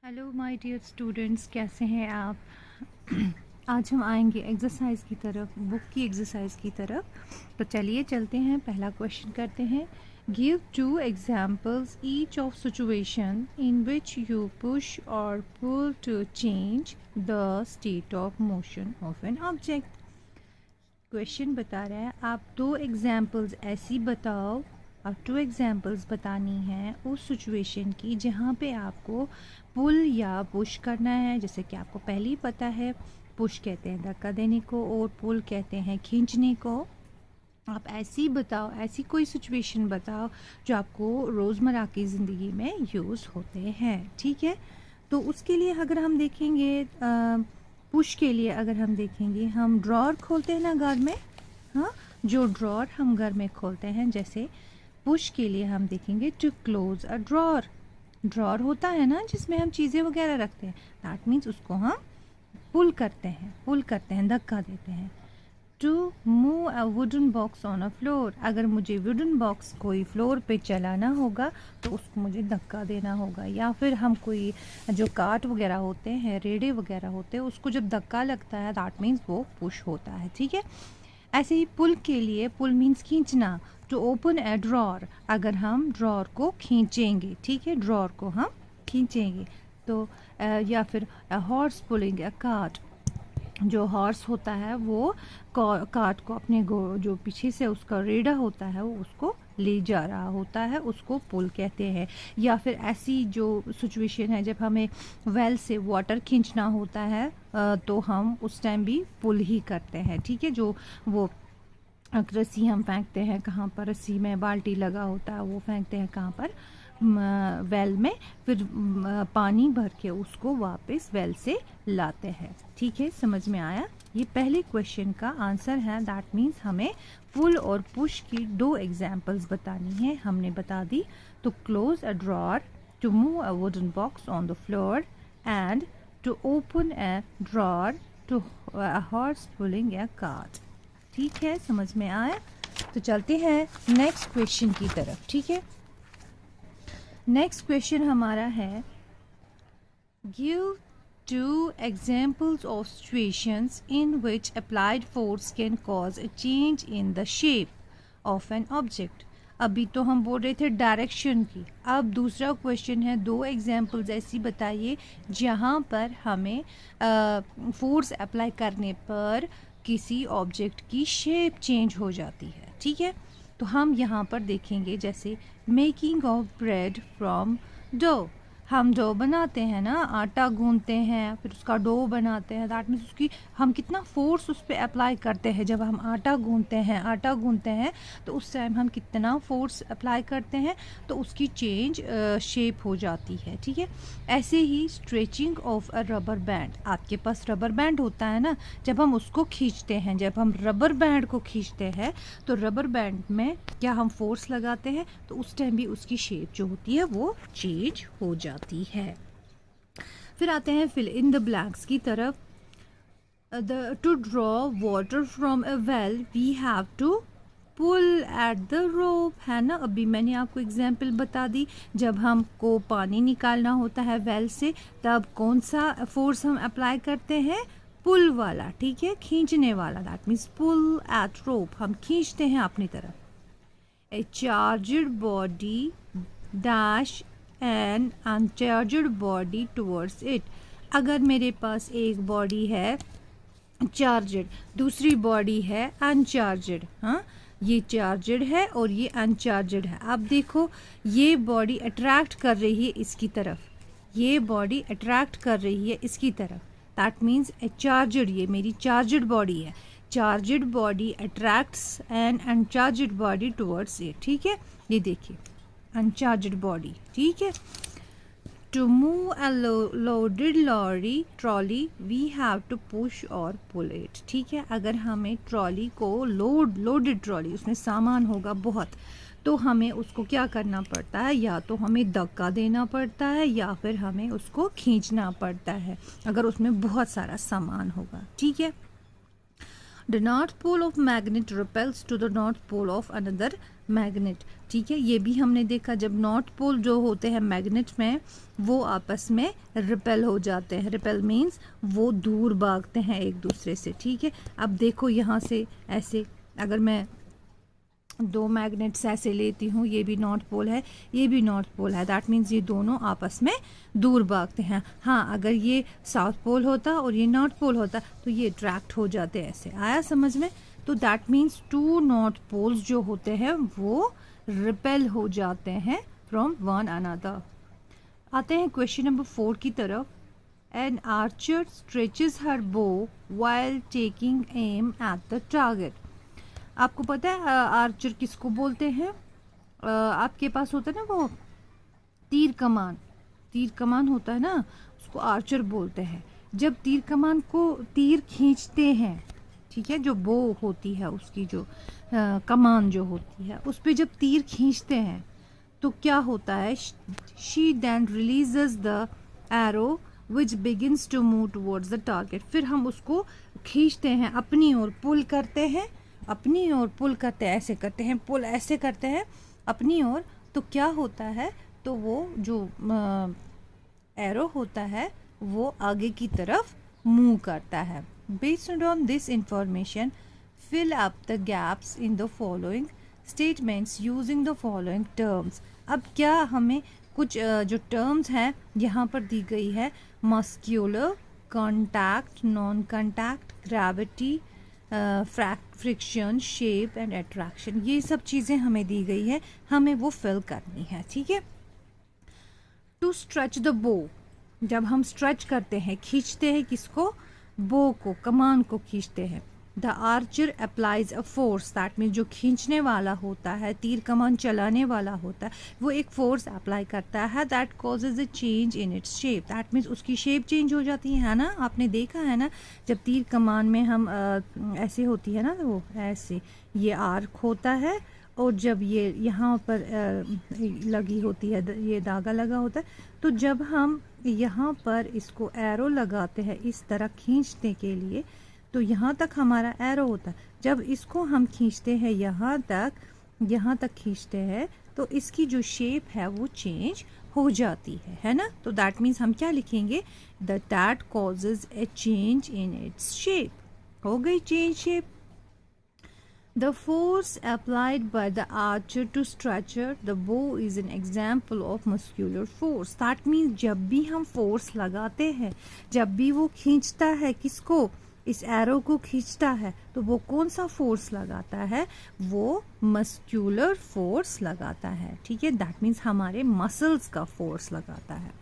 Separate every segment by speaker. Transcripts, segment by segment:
Speaker 1: Hello my dear students, कैसे हैं आप। आज हम आएंगे एक्सरसाइज की तरफ, बुक की एक्सरसाइज की तरफ। तो चलिए चलते हैं, पहला क्वेश्चन करते हैं। Give 2 examples each of situation in which you push और pull to change the state of motion of an object. Question बता रहा है आप 2 एग्जांपल्स ऐसी बताओ, और 2 एग्जांपल्स बतानी है उस सिचुएशन की जहाँ पे आपको पुल या पुश करना है। जैसे कि आपको पहले ही पता है, पुश कहते हैं धक्का देने को और पुल कहते हैं खींचने को। आप ऐसी बताओ, ऐसी कोई सिचुएशन बताओ जो आपको रोज़मर्रा की ज़िंदगी में यूज़ होते हैं। ठीक है, तो उसके लिए अगर हम देखेंगे, पुश के लिए अगर हम देखेंगे, हम ड्रॉर खोलते हैं ना घर में। हाँ, जो ड्रॉर हम घर में खोलते हैं, जैसे पुश के लिए हम देखेंगे to close a drawer. Drawer होता है ना जिसमें हम चीज़ें वगैरह रखते हैं, दैट मीन्स उसको हम पुल करते हैं, धक्का देते हैं। To move a wooden box on a floor, अगर मुझे वुडन बॉक्स कोई फ्लोर पे चलाना होगा तो उसको मुझे धक्का देना होगा। या फिर हम कोई जो काट वगैरह होते हैं, रेड़े वगैरह होते हैं, उसको जब धक्का लगता है दैट मीन्स वो पुश होता है। ठीक है, ऐसे ही पुल के लिए, पुल मीन्स खींचना। टू ओपन ए ड्रॉर, अगर हम ड्रॉर को खींचेंगे, ठीक है, ड्रॉर को हम खींचेंगे। तो या फिर हॉर्स पुलिंग अ कार्ट, जो हॉर्स होता है वो कार्ट को अपने जो पीछे से उसका रेड़ा होता है वो उसको ले जा रहा होता है, उसको पुल कहते हैं। या फिर ऐसी जो सिचुएशन है जब हमें वेल से वाटर खींचना होता है, तो हम उस टाइम भी पुल ही करते हैं। ठीक है, जो वो रस्सी हम फेंकते हैं, कहाँ पर रस्सी में बाल्टी लगा होता है वो फेंकते हैं कहाँ पर, वेल में, फिर पानी भर के उसको वापस वेल से लाते हैं। ठीक है, समझ में आया। ये पहले क्वेश्चन का आंसर है, दैट मीन्स हमें पुल और पुश की 2 एग्जांपल्स बतानी है, हमने बता दी। तो close a drawer, to move a wooden box on the floor, and to open a drawer, to a horse pulling a cart. ठीक है, समझ में आया। तो चलते हैं नेक्स्ट क्वेश्चन की तरफ। ठीक है, नेक्स्ट क्वेश्चन हमारा है, give 2 examples of situations in which applied force can cause a change in the shape of an object। अभी तो हम बोल रहे थे डायरेक्शन की, अब दूसरा क्वेश्चन है 2 एग्जाम्पल्स ऐसी बताइए जहाँ पर हमें फोर्स अप्लाई करने पर किसी ऑब्जेक्ट की शेप चेंज हो जाती है। ठीक है, तो हम यहाँ पर देखेंगे, जैसे making of bread from dough. हम डो बनाते हैं ना, आटा गूंथते हैं, फिर उसका डो बनाते हैं, दैट मीन्स उसकी हम कितना फोर्स उस पर अप्लाई करते हैं। जब हम आटा गूंथते हैं तो उस टाइम हम कितना फोर्स अप्लाई करते हैं तो उसकी चेंज शेप हो जाती है। ठीक है, ऐसे ही stretching of a rubber band, आपके पास रबर बैंड होता है ना, जब हम उसको खींचते हैं, जब हम रबर बैंड को खींचते हैं तो रबर बैंड में क्या हम फोर्स लगाते हैं, तो उस टाइम भी उसकी शेप जो होती है वो चेंज हो जाती है। फिर आते हैं फिल इन द ब्लैंक्स की तरफ। To draw water from a well we have to pull at the rope, है ना। अभी मैंने आपको एग्जाम्पल बता दी, जब हमको पानी निकालना होता है वेल से तब कौन सा फोर्स हम अप्लाई करते हैं, पुल वाला। ठीक है, खींचने वाला, that means pull at rope, हम खींचते हैं अपनी तरफ। A charged body dash an uncharged body towards it, अगर मेरे पास एक बॉडी है चार्जड, दूसरी बॉडी है अनचार्जड, हाँ, ये चार्जड है और ये अनचार्जड है। अब देखो, ये बॉडी अट्रैक्ट कर रही है इसकी तरफ, ये बॉडी अट्रैक्ट कर रही है इसकी तरफ, दैट मीन्स ए चार्जड, ये मेरी चार्जड बॉडी है। Charged body attracts an uncharged body towards it. ठीक है, ये देखिए अनचार्जड बॉडी। ठीक है, to move a loaded lorry trolley we have to push और पुल इट। ठीक है, अगर हमें ट्रॉली को लोडेड ट्रॉली, उसमें सामान होगा बहुत, तो हमें उसको क्या करना पड़ता है, या तो हमें धक्का देना पड़ता है या फिर हमें उसको खींचना पड़ता है अगर उसमें बहुत सारा सामान होगा। ठीक है, the north pole of magnet repels to the north pole of another magnet, ठीक है। ये भी हमने देखा जब नॉर्थ पोल जो होते हैं मैग्नेट में, वो आपस में रिपेल हो जाते हैं। रिपेल मीन्स वो दूर भागते हैं एक दूसरे से, ठीक है। अब देखो यहाँ से ऐसे अगर मैं दो मैग्नेट्स ऐसे लेती हूँ, ये भी नॉर्थ पोल है, ये भी नॉर्थ पोल है, दैट मीन्स ये दोनों आपस में दूर भागते हैं। हाँ, अगर ये साउथ पोल होता और ये नॉर्थ पोल होता तो ये अट्रैक्ट हो जाते ऐसे। आया समझ में? तो that means two north poles जो होते हैं वो रिपेल हो जाते हैं फ्रॉम वन अनदर। आते हैं क्वेश्चन नंबर 4 की तरफ। N Archer stretches her bow while taking aim at the target. आपको पता है आर्चर किसको बोलते हैं? आपके पास होता है ना वो तीर कमान होता है ना, उसको आर्चर बोलते हैं। जब तीर कमान को तीर खींचते हैं, ठीक है, जो बो होती है उसकी जो कमान जो होती है उस पे जब तीर खींचते हैं तो क्या होता है? She then releases the arrow which begins to move towards the target. फिर हम उसको खींचते हैं अपनी ओर, पुल करते हैं अपनी ओर, पुल करते हैं, ऐसे करते हैं, पुल ऐसे करते हैं अपनी ओर। तो क्या होता है? तो वो जो एरो होता है वो आगे की तरफ मूव करता है। Based on this information fill up the gaps in the following statements using the following terms. अब क्या हमें कुछ जो टर्म्स हैं यहाँ पर दी गई है, muscular, contact, non contact, gravity, friction, shape and attraction, ये सब चीज़ें हमें दी गई है, हमें वो फिल करनी है, ठीक है। टू स्ट्रेच द बो, जब हम स्ट्रेच करते हैं, खींचते हैं किसको? बो को, कमान को खींचते हैं। The Archer applies a force, that means जो खींचने वाला होता है, तीर कमान चलाने वाला होता है, वो एक फोर्स अप्लाई करता है। That causes a change in its shape, that means उसकी शेप चेंज हो जाती है ना। आपने देखा है ना, जब तीर कमान में हम ऐसे होती है ना, वो ऐसे ये आर्क होता है, और जब ये यहाँ पर लगी होती है, ये धागा लगा होता है, तो जब हम यहाँ पर इसको एरो लगाते हैं इस तरह खींचने के लिए, तो यहाँ तक हमारा एरो होता है। जब इसको हम खींचते हैं यहाँ तक खींचते हैं, तो इसकी जो शेप है वो चेंज हो जाती है ना। तो दैट मीन्स हम क्या लिखेंगे? That causes A change in its shape. हो गई change shape. The force applied by the archer to stretcher the bow is an example of muscular force. That means जब भी हम force लगाते हैं, जब भी वो खींचता है किसको? इस एरो को खींचता है, तो वो कौन सा फोर्स लगाता है? वो मस्क्यूलर फोर्स लगाता है, ठीक है। दैट मीन्स हमारे मसल्स का फोर्स लगाता है।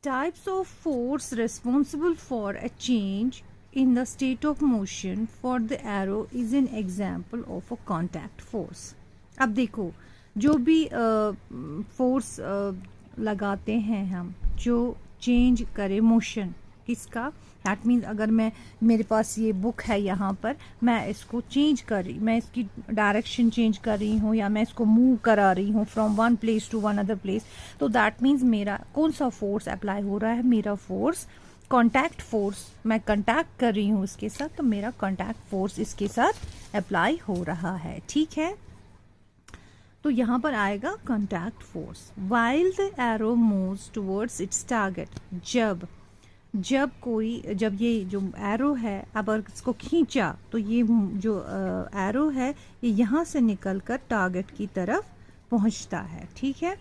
Speaker 1: Types of force responsible for a change in the state of motion for the arrow is an example of a contact force. अब देखो, जो भी फोर्स लगाते हैं हम, जो चेंज करे मोशन किसका, दैट मीन्स अगर मेरे पास ये बुक है, यहाँ पर मैं इसको चेंज कर रही, मैं इसकी डायरेक्शन चेंज कर रही हूँ, या मैं इसको मूव करा रही हूँ from one place to one other place, तो दैट मीन्स मेरा कौन सा फोर्स अप्लाई हो रहा है? मेरा फोर्स कॉन्टैक्ट फोर्स, मैं कॉन्टैक्ट कर रही हूँ इसके साथ, तो मेरा कॉन्टैक्ट फोर्स इसके साथ अप्लाई हो रहा है, ठीक है। तो यहाँ पर आएगा contact force. While the arrow moves towards it's target, जब ये जो एरो है, अब अगर इसको खींचा तो ये जो एरो है ये यहाँ से निकलकर टारगेट की तरफ पहुँचता है, ठीक है।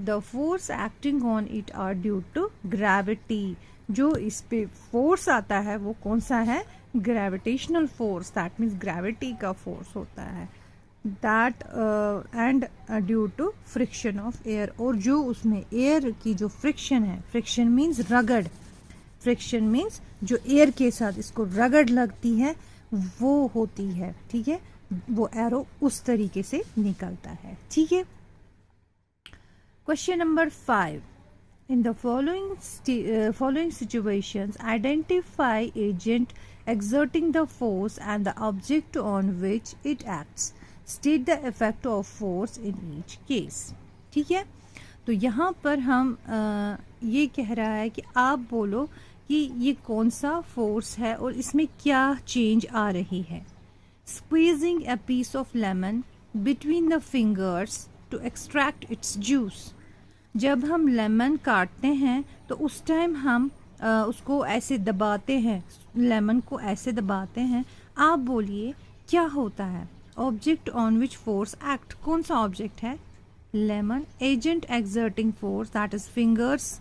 Speaker 1: The force acting on it are due to gravity, जो इस पे फोर्स आता है वो कौन सा है? Gravitational force, that means gravity का फोर्स होता है। That and due to friction of air, और जो उसमें एयर की जो फ्रिक्शन है, फ्रिक्शन मीन्स रगड़, फ्रिक्शन मीन्स जो एयर के साथ इसको रगड़ लगती है वो होती है, ठीक है। वो एरो उस तरीके से निकलता है, ठीक है। Question number 5. In the following situations, identify agent exerting the force and the object on which it acts. State the effect of force in each case. ठीक है, तो यहाँ पर हम ये कह रहा है कि आप बोलो कि ये कौन सा फोर्स है और इसमें क्या चेंज आ रही है। Squeezing a piece of lemon between the fingers to extract its juice. जब हम लेमन काटते हैं तो उस टाइम हम उसको ऐसे दबाते हैं, लेमन को ऐसे दबाते हैं। आप बोलिए क्या होता है? Object on which force act, कौन सा ऑब्जेक्ट है? Lemon. Agent exerting force that is fingers,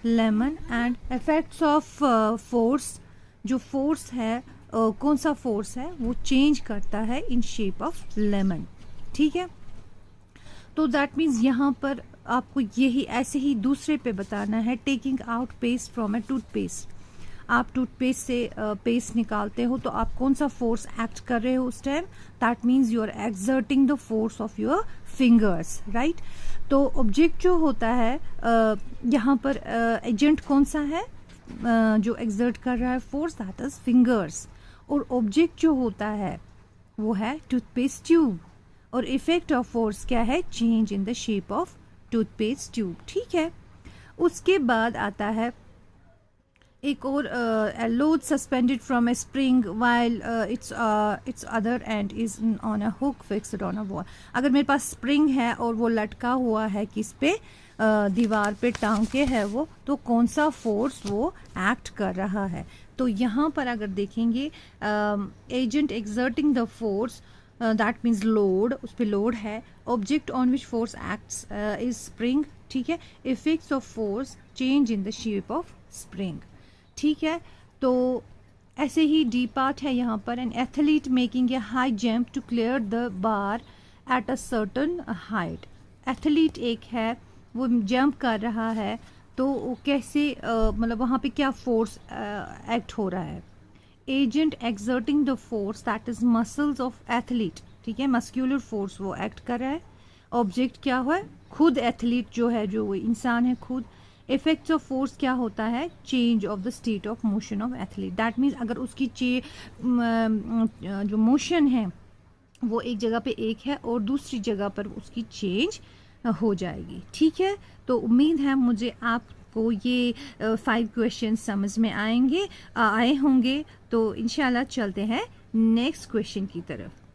Speaker 1: lemon. And effects of force, जो फोर्स है कौन सा फोर्स है? वो चेंज करता है इन शेप ऑफ लेमन। ठीक है, तो दैट मीन्स यहाँ पर आपको यही ऐसे ही दूसरे पे बताना है। Taking out paste from A toothpaste, आप टूथपेस्ट से पेस्ट निकालते हो तो आप कौन सा फोर्स एक्ट कर रहे हो उस time? That means you are exerting the force of your fingers, right. तो ऑब्जेक्ट जो होता है यहाँ पर एजेंट कौन सा है जो एक्सर्ट कर रहा है फोर्स? That is fingers. और ऑब्जेक्ट जो होता है वो है टूथपेस्ट ट्यूब। और इफेक्ट ऑफ फोर्स क्या है? Change in the shape of toothpaste tube. ठीक है, उसके बाद आता है एक और load suspended from A spring while it's other and is on a hook fixed on a wall. अगर मेरे पास स्प्रिंग है और वो लटका हुआ है किस पे? दीवार पे टांग के है वो, तो कौन सा फोर्स वो एक्ट कर रहा है? तो यहाँ पर अगर देखेंगे agent exerting the force that means load, उस पर लोड है। Object on which force acts is spring. ठीक है, effects of force change in the shape of spring. ठीक है, तो ऐसे ही डी पार्ट है यहाँ पर। An athlete making a high jump to clear the bar at a certain height. Athlete एक है, वो जंप कर रहा है, तो वो कैसे मतलब वहाँ पे क्या फोर्स एक्ट हो रहा है? Agent exerting the force that is muscles of athlete. ठीक है, मस्क्यूलर फोर्स वो एक्ट कर रहा है। ऑब्जेक्ट क्या हुआ? खुद एथलीट जो है, जो वो इंसान है खुद। इफेक्ट्स ऑफ फोर्स क्या होता है? Change of the state of motion of athlete. That means अगर उसकी जो मोशन है वो एक जगह पे एक है और दूसरी जगह पर उसकी चेंज हो जाएगी। ठीक है, तो उम्मीद है मुझे आपको ये 5 क्वेश्चन समझ में आए होंगे। तो इंशाल्लाह चलते हैं नेक्स्ट क्वेश्चन की तरफ।